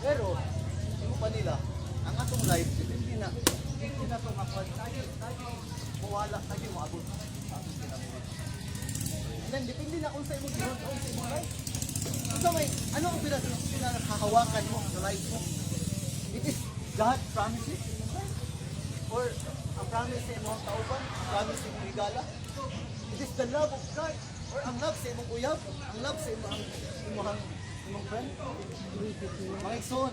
Pero, yung pa nila, ang atong life, hindi na itong ako, tayo mawala, tayo maabot sa atong kinabuhi. And then, depende na kung sa imong ginoon, kung sa imong life. So, ano ang pinakahawakan mo sa life mo? It is God promises? Or ang promise sa imong kauban? Ang promise sa imong regala? It is the love of God? Or ang love sa imong uyab? Ang love sa imong friend? Mga igsoon.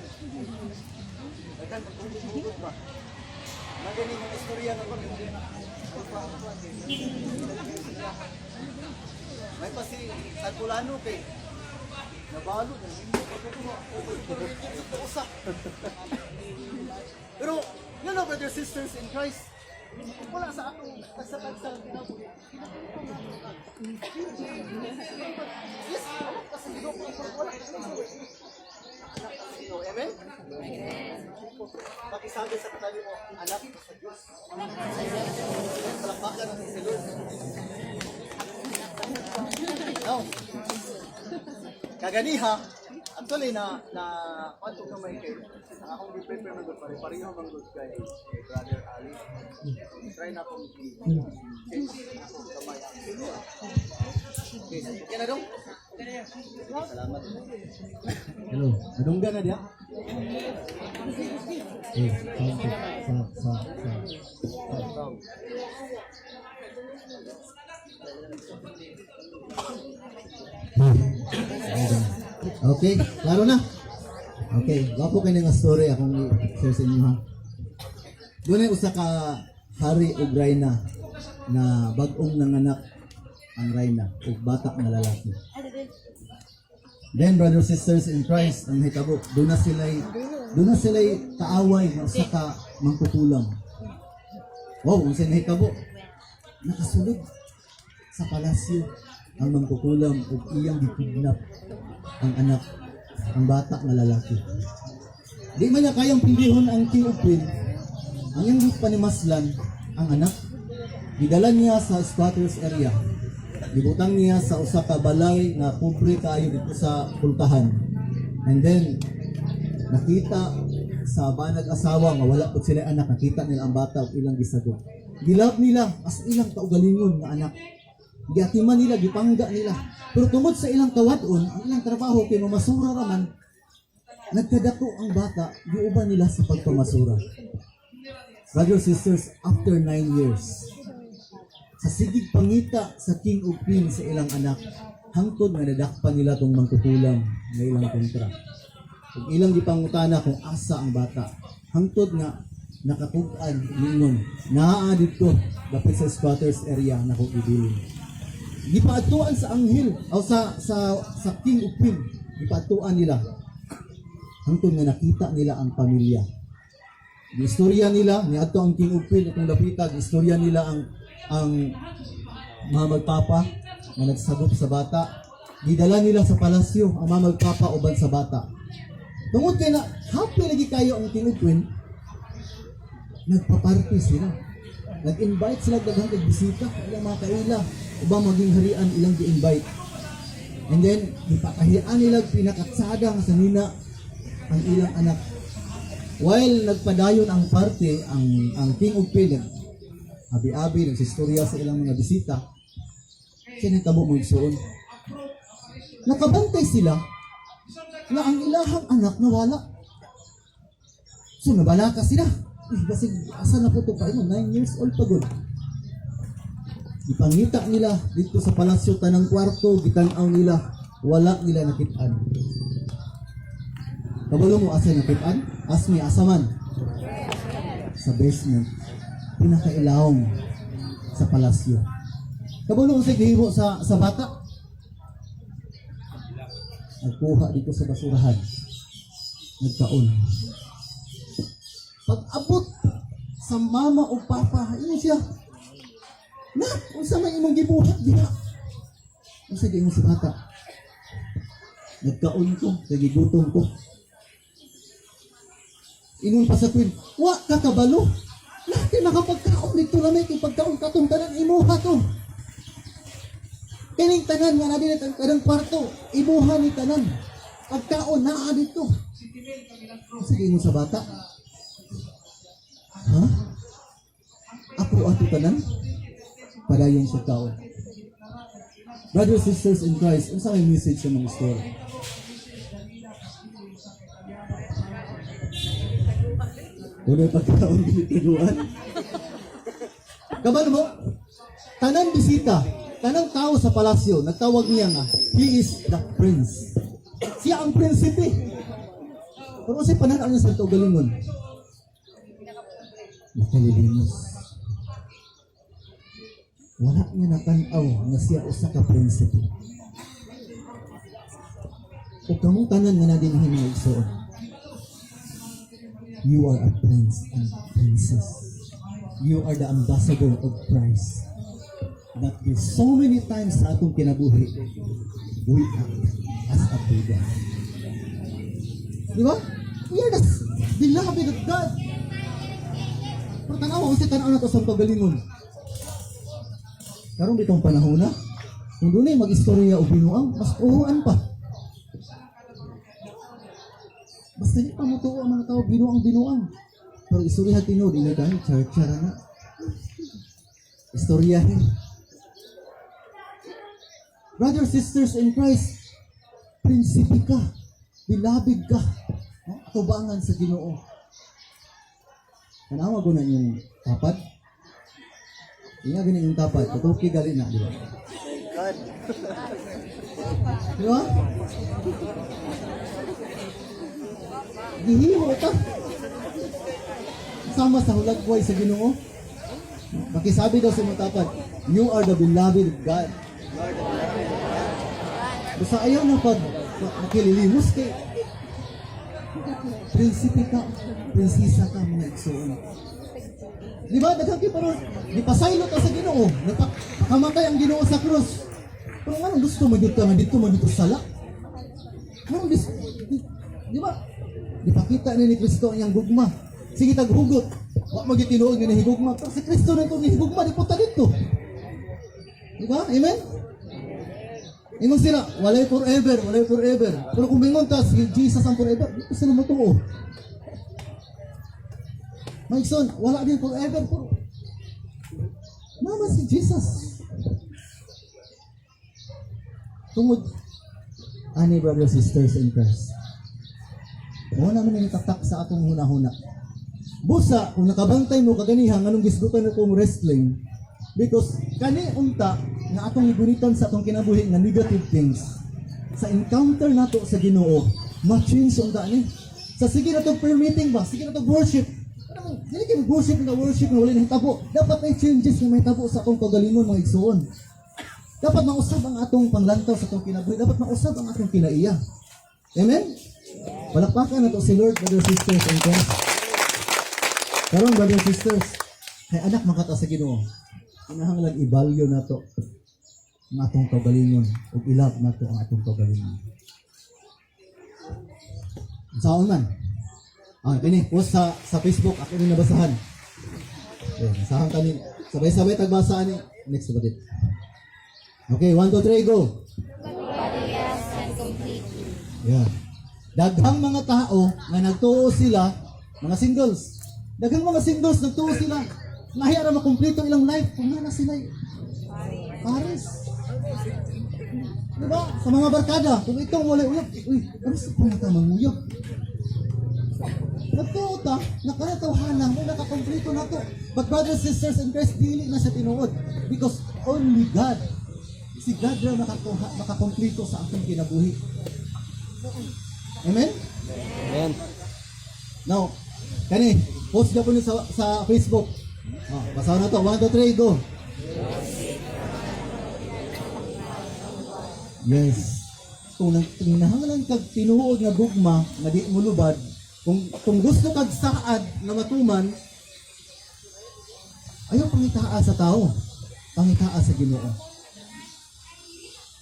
Agad, maghugot ba? Magaling yung istorya na ko. May pa si Tagulano kay nabalo na usa. Pero, you know, brothers and sisters in Christ, wala sa atong tagsa-tagsa kinabuhi. Yes, anak kasi Ginoo ko wala kasi anak kasi Ginoo. Amen? Pakisabi sa katabi mo, anak sa Diyos. Palakpakan natin si Lord. Now, kaganiha, actually kwanto ka may kayo. Akong di-prepare na doon, pare-pareho mang doon kay Brother Ali. Try na akong kamay. Okay na dong? Salamat. Hello, nadungga na dia? Okay, klaro na. Okay, wapo kayo nga story akong i-share sa inyo ha. Doon ay usa ka hari og reyna na bag-ong nanganak ang reyna ug bata nga lalaki. Then brothers and sisters in Christ, ang hitabo, doon na sila kaaway na usa ka mangkukulam. Wow, ang sinahitabo, nakasulod sa palasyo ang mangkukulam ug iyang gikidnap ang anak, ang bata nga lalaki. Di man niya kayang pilihon ang king of queen, ang iyang panimaslan ang anak. Gidala niya sa squatters area. Gibutang niya sa usa ka balay na pobre kaayo dito sa pultahan. And then nakita sa banag asawa nga wala pud sila anak, nakita nila ang bata ug ilang gisagol. Gilab nila as ilang kaugalingon nga anak. Giatiman nila, gipangga nila. Pero tungod sa ilang kawadon, ang ilang trabaho kay mamasura raman, nagkadako ang bata, giuban nila sa pagpamasura. Brothers and sisters, after 9 years, sa sigig pangita sa king of queen sa ilang anak, hangtod nga nadakpan nila tong mangkukulam nga ilang kontra. Ug ilang gipangutana kung asa ang bata, hangtod nga nakatug-an ningon naa dito dapat sa squatters area na kung ibilin. Gipaatuan sa anghel o sa king of queen, gipaatuan nila hangtod nga nakita nila ang pamilya. Istorya nila niadto ang king of queen atong dapita, istorya nila ang mga magpapa na nagsagop sa bata. Gidala nila sa palasyo ang mga magpapa uban sa bata. Tungod kay na happy lagi kayo ang king of queen, nagpa-party sila. Nag-invite sila daghang bisita, ilang mga kaila, ubang maging harian ilang gi-invite. And then ipakahiyaan nila pinakatsada nga sa nina ang ilang anak. While nagpadayon ang party, ang king of queen, abi-abi, nagsistorya sa ilang mga bisita, sinitabo mo igsoon. Nakabantay sila na ang ilahang anak nawala. So nabalaka sila. Kasi asa na po ito pa, 9 years old pa good. Ipangita nila dito sa palasyo, tanang kwarto, gitanaw nila, wala nila nakitaan. Kabalo mo asa nakitaan? Asmi, asaman? Sa basement. Pinakailawong sa palasyo. Kabalo mo sa gihibo sa bata? Nagkuha dito sa basurahan. Nagkaon. Pag-abot sa mama o papa, yun siya. Nak, unsa may imong gibuhat diha? Unsa di mo si bata? Nagkaon ko, nagigutom ko. Ingon pa sa twin, wa kakabalo. Laki nakapagkaon dito na may pagkaon katong tanan imuha to. Kining tanan nga na din kanang kwarto, ibuhan ni tanan. Pagkaon naa dito. Sige mo sa bata. Ha? Ako ato tanan? Padayon sa tao. Brothers, sisters in Christ, unsa may message sa mga story? Unay pagkakaon ginitiguan. Kabalo mo? Tanan bisita, tanang tao sa palasyo, nagtawag niya nga, he is the prince. Siya ang prinsipe. Pero kasi panahon niya sa Galingon. Nakalilimos. Wala niya natanaw na siya usa ka prinsipe. O kamong tanan nga na din hinaysoon. You are a prince and princess. You are the ambassador of Christ. That is so many times sa atong kinabuhi, we act as a pagan. Di ba? We are the beloved of God. Pero tanaw, kasi tanaw na ito sa Pagalingon. Karong bitong panahon na, kung doon ay mag-istorya o binuang, mas uhuan pa. Basta niyo pa mutuo ang mga tao, binuang. Pero istorya tinod, ina dahil char-chara na. Istoryahin. Brothers, sisters in Christ, prinsipe ka, beloved ka, no? Atubangan sa Ginoo. Kanawa ko na yung tapat. Nga gini yung tapat, patuki gali na, di ba? God. Di ba? Gihimo ka. Sama sa hulagway sa Ginoo. Makisabi daw sa mga tapat, you are the beloved of God. Basta ayaw na pag makililimos kay prinsipe ka, prinsesa ka, mga igsoon. Di ba? Daghang kiparon, di pasaylo ka sa Ginoo, napakamatay ang Ginoo sa krus. Pero nga gusto mo dito nga dito mo dito sala. Ano di ba? Dipakita ni Kristo ang gugma. Sige taghugot. Wa magitinuod nga higugma. Pero si Kristo na itong higugma, di punta dito. Di ba? Amen? Imong sila, walay forever. Pero kung mingon ta, si Jesus ang forever, di ko sila matuo. Maigson, wala din forever. Pero naman si Jesus. Tungod, ani brothers, sisters in Christ. Wala naman yung tatak sa atong huna-huna. Busa, kung nakabantay mo kaganihan, anong gisgutan na itong wrestling, because kani unta na atong gunitan sa atong kinabuhi nga negative things, sa encounter nato sa Ginoo, ma-change unta ni. Sa sige na itong prayer meeting ba, sige na itong worship, hindi kayo worship na wala nang tabo. Dapat may changes na may tabo sa atong kagalingon, mga igsuon. Dapat mausab ang atong panglantaw sa atong kinabuhi, dapat mausab ang atong kinaiya. Amen? Palakpakan na to si Lord, brothers, sisters, and friends. Karon, brothers, sisters, kay anak makata sa Ginoo. Kinahanglan i-value na to ang atong kagalingon o ilap na to ang atong kagalingon. Saan man? Kini, post sa Facebook, ako rin nabasahan. Okay, nasahan kami. Sabay-sabay tagbasa ni. Next to it. Okay, 1, 2, 3, go! Yeah. Daghang mga tao na nagtuo sila, mga singles. Daghang mga singles nagtuo sila. Nahiya na makumpleto ilang life kung na sila. Paris. Diba? Sa mga barkada, kung itong wala uyab, ano sa pangata manguyab? Nagtuo ta, nakanatawhanan, kung nakakumpleto na to. But brothers, sisters, in Christ, dili na siya tinuod. Because only God, si God lang makakumpleto sa ating kinabuhi. Amen? Amen. Now, kani, post na po niyo sa Facebook. Basahin na to. 1, 2, 3, go. Yes. Kung nanganglan kag tinuod nga gugma, nga di mo lubad, kung gusto kag saad na matuman, ayaw pangitaa sa tao. Pangitaa sa Ginoo.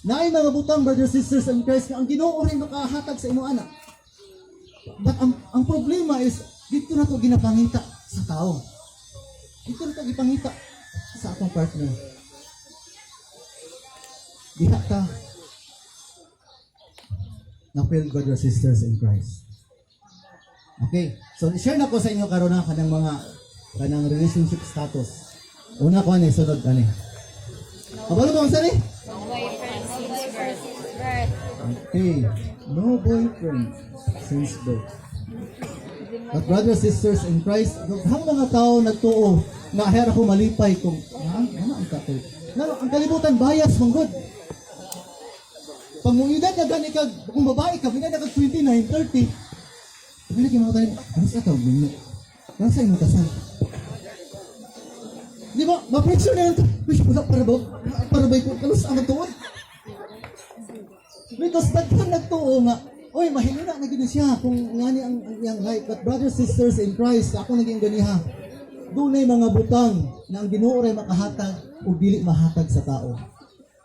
Naay mga butang, brothers, sisters, and Christ, ang Ginoo rin makahatag sa imong anak. But ang problema is, dito na ito ginapangita sa tao. Dito na ito gipangita sa atong partner. diha ta na failed brothers sisters in Christ. Okay, so share na ko sa inyo karon na kanang relationship status. Una ko ani sunod ani. Kabalo mo sa ni? Boyfriend since birth. Okay, no boyfriend since birth. But brothers sisters in Christ, ang mga tao nagtuo nga ahera ko malipay kung ano ang kato. Ang kalibutan bias mong good. Pag mong edad na gani kag kung babae ka, edad na kag 29, 30. Pili kay mga tayo, ano sa tawag ninyo? Ano sa imong kasal? Di ba? Ma-pressure na yan ito. Wish, wala para ba ko kalos ang tuon? Because daghan nagtuo nga, oy, mahilina na gini siya kung ngani ang iyang height. But brothers, sisters in Christ, ako naging ganiha. Dunay mga butang na ang Ginoo ray makahatag o dili mahatag sa tao.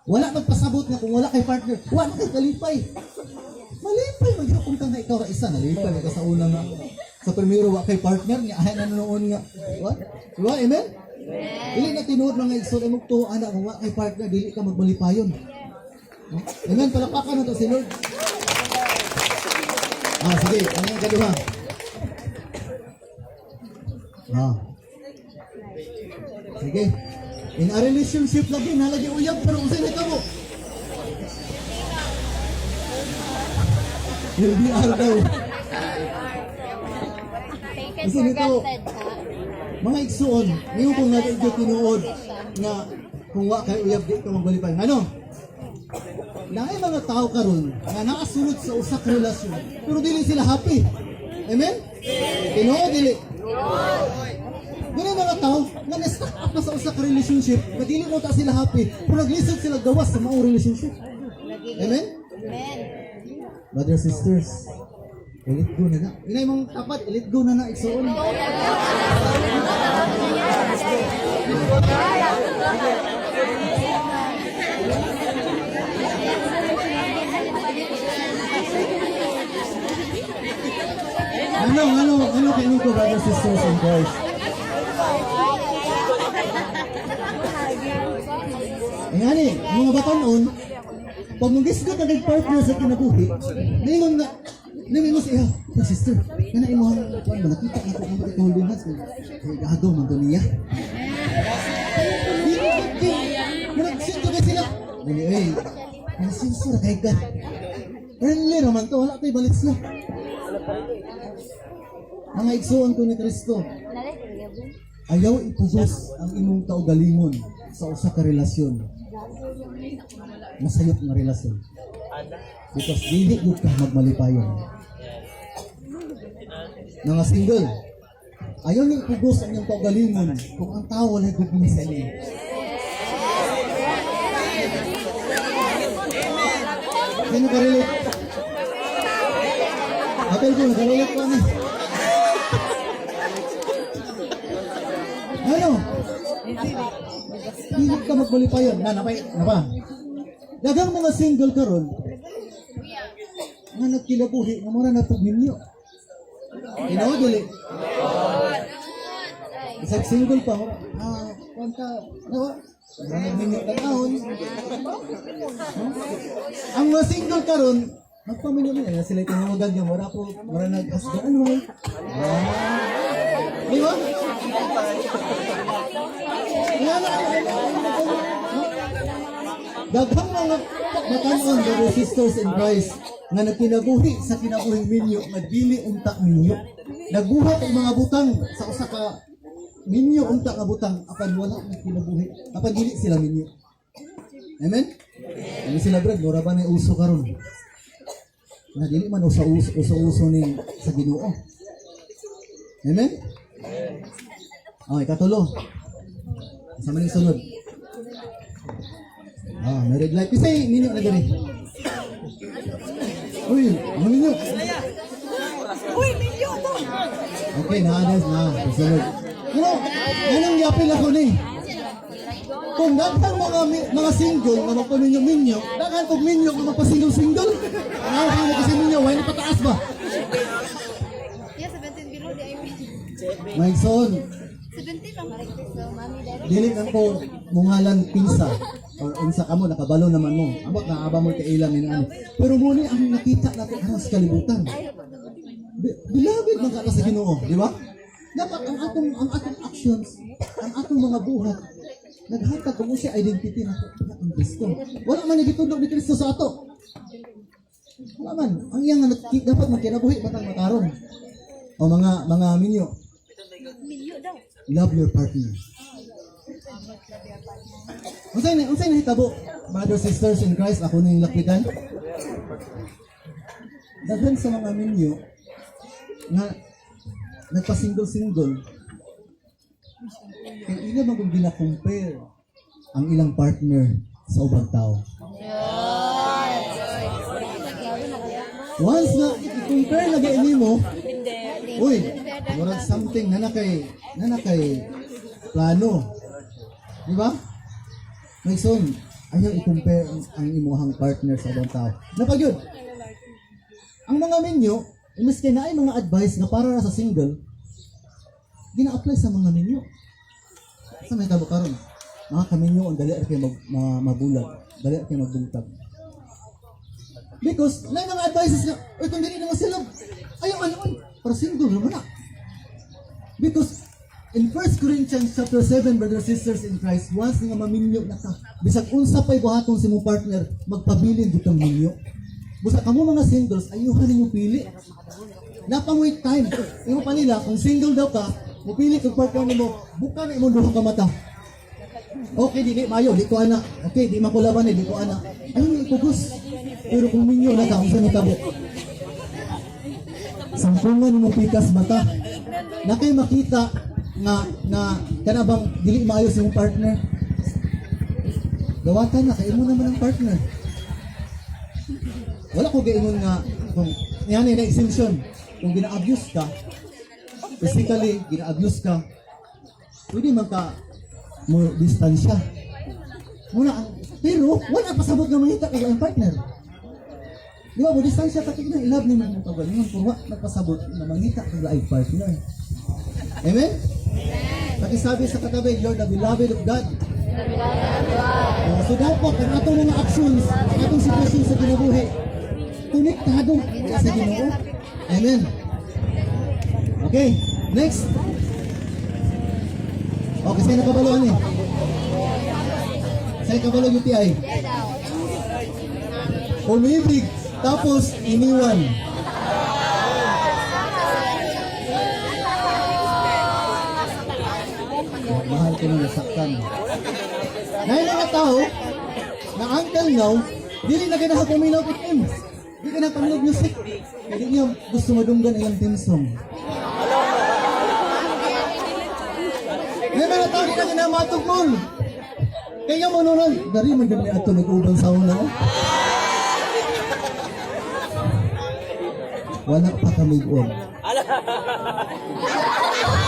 Wala magpasabot nga kung wala kay partner, wala kay kalipay. Malipay maghapon ka nga ikaw ra isa, nalipay ka sa una nga. Sa primero wa kay partner niya ahay na noon nga. What? Diba? Amen? Dili na tinuod mga igsoon mo to ana kung wa kay partner dili ka magmalipayon. Amen, palakpakan nato si Lord. Sige, ano yung kaduha? Sige. In a relationship lagi, nalagi uyab, pero usay na kamo. LDR daw. Take it Kasi for nito, granted, ha? mga igsuon, ngayon kung nalagyo tinuod nga kung wa kay uyab di ka magbalipay. Ano? Naay mga tao karon nga nakasulod sa usa ka relasyon, pero dili sila happy. Amen? Tinuod dili. Ganun mga tao nga na-stuck up na sa usa ka relationship, nga dili mo ta sila happy, pero naglisod sila gawas sa maong relationship. Amen? Amen. Brothers, sisters, let go na na. Inay mong tapat, let go na na, igsuon. Ano kayo ko, brothers, sisters, and boys? Ngani, mga batanon, pag mag-isgot na nag-partner sa kinabuhi, ningon mo siya, sister, kana imo ang kuan ba nakita ako ang holding hands kay gado man to niya. Nagsit ko sila. Dili ay. Ang sinsura kay God. Friendly naman to, wala tay balik sila. Mga igsuon ko ni Kristo, ayaw ipugos ang imong kaugalingon sa usa ka relasyon. Masayop nga relasyon. Because dili gud ka magmalipayon. Mga single, ayaw niyo ipugos ang iyong kaugalingon kung ang tao wala gud ni sa inyo. Sino ka relate? Atal ko, nakarelate ko ano? Ano? Hindi ka magbalipayon. Napa? Dagang mga single karon nga nagkilabuhi nga mura na pagminyo. Tinawa dili. Isang single pa kwanta nawa. Nagminyo ka taon. Ang mga single karon magpaminyo niya sila tinawagan nga mura nag-asda ano. Di ba? Daghang mga matanon, brothers, sisters in Christ, nga nagkinabuhi sa kinabuhing minyo, nagdili unta minyo. Nagbuhat ang mga butang sa usa ka minyo unta ka butang, apan wala nagkinabuhi, apan dili sila minyo. Amen? Ano sila brad, mura ba na uso karon? Na dili man uso ni sa Ginoo. Amen? Okay, katulo. Sama ng sunod. May red light. Pisay, minyo na gani. Uy, minyo. Uy, minyo to. Okay, naadas na. Sunod. Pero, anong yapil ako ni? Kung daghang mga single na magpaminyo-minyo, daghang kung minyo na magpasingle-single. Ano ka kasi minyo, why na pataas ba? Yeah, 17 below di ay Mike Son, 17 lang. So, mami, direct. dili ako mungalan pinsa. or unsa ka mo nakabalo naman mo. Amot na aba mo kay ilang ani. Pero muli ang nakita natin ang sa kalibutan. Beloved man ka sa Ginoo, di ba? Dapat ang atong actions, ang atong mga buhat naghatag kung sa identity nato ang Kristo. Wala man nagitudlo ni Kristo sa ato. Wala man. Ang iyang dapat magkinabuhi matang makaron. O mga minyo. Love your partner. Unsay nahitabo, brothers sisters in Christ, ako ning lapitan. Daghan sa mga minyo nga nagpa-single kaya ila magong gina-compare ang ilang partner sa ubang tao. Once na i-compare na gaini mo, uy, murag something na nakay plano. Di ba? May son, ayaw i-compare ang imuhang partner sa ubang tao. Napagyod, ang mga minyo, imbes kay na ay mga advice na para sa single, gina-apply sa mga minyo. Sa may tabo karon, mga kaminyo ang dali kayo mabulag, dali kayo magbungtag. Because may mga advices na, uy, kung dili naman sila, ayaw ano, para single naman na. Because in 1 Corinthians chapter 7, brothers and sisters in Christ, once nga maminyo na ka, bisag unsa pa'y buhaton si mong partner, magpabilin ditong minyo. Busa kamo mga singles, ayuhan ninyo pili. Napang-wait time. Imo pa nila, kung single daw ka, mupili kag partner mo, buka na imong duha ka mata. Okay, di mayo, di ko ana. Okay, di makulaban di ko ana. Ayun ni ipugos. Pero kung minyo na ka, unsa nitabo? Sampungan mo pikas mata. Na kay makita na kanabang dili maayo sa imong partner. Gawatan na kay imo naman ang partner. Wala ko gaingon nga kung yan na exemption. Kung gina-abuse ka, physically, gina-abuse ka, pwede man ka mo distansya. Pero wala pasabot nga mangita kay ang partner. Di ba, mo distansya ka tignan, i-love ni mo ito ganyan, kung wala nagpasabot na mangita kay ang partner. Amen? Pakisabi sa katabi, you're the beloved of God. So dapat, ang atong mga actions, ang atong sitwasyon sa kinabuhi, konektado sa Ginoo. Amen. Okay, next. Okay, sa'yo nakabaloan eh. Sa'yo kabalo UTI. Umibig, tapos iniwan. Mahal ko na nasaktan. Ngayon nga tao, na until now, dili na ganahag kuminaw with him. Di ka na paminog music. Hindi niya gusto madunggan ilang theme song. Ngayon mga tao, di na ginamatog mo. Kaya mo nun, dari man dami ato nag-ubang sa una. Wala pa kami on.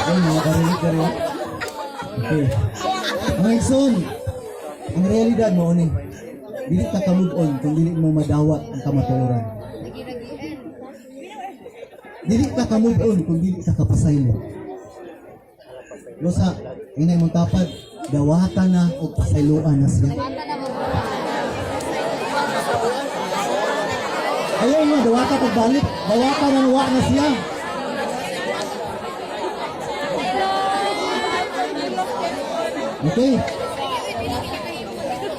Ay, mga karinig. Okay. Mga son, ang realidad mo ni, dili ka ka-move on kung dili mo madawat ang kamatuoran. Dili ka ka-move on kung dili ka kapasaylo. Losa, inay mong tapad, dawatan na o pasayloan na siya. Ayaw mo, dawata pagbalik, dawata na nawa na siya. Okay.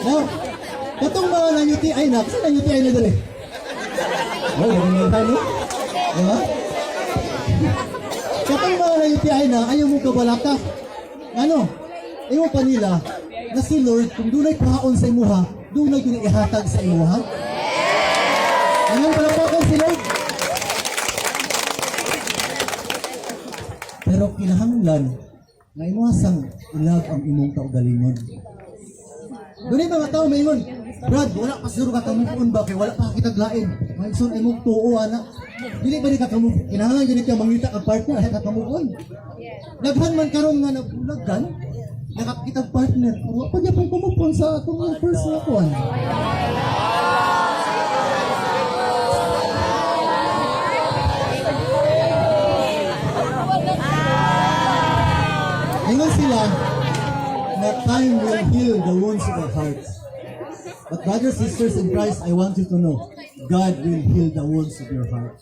Now, katong mga na UTI na, kasi na UTI na dali. Oh, yun yung tayo. Diba? Katong mga na UTI na, ayaw mo kabalaka. Ano? Ayaw pa nila na si Lord, kung dunay pahaon sa imuha, dunay kinihatag sa imuha. Anong palapakan si Lord? Pero kinahanglan, na imuhasang ilag ang imong kaugalingon. Doon yung mga tao mayon, Brad, wala pa siguro kakamupuan ba? Kaya wala pa kitaglain. Mayson ay mong tuo, anak. Dili ba ni kakamupuan? Kinahanglan ganit ka mangita ang partner, ay kakamupuan. Naghan man karon nga nabulagan, nakakitag partner. Wala pa niya pong kumupuan sa itong first na kuhan. Ingon sila na time will heal the wounds of our hearts. But brothers, sisters in Christ, I want you to know, God will heal the wounds of your heart.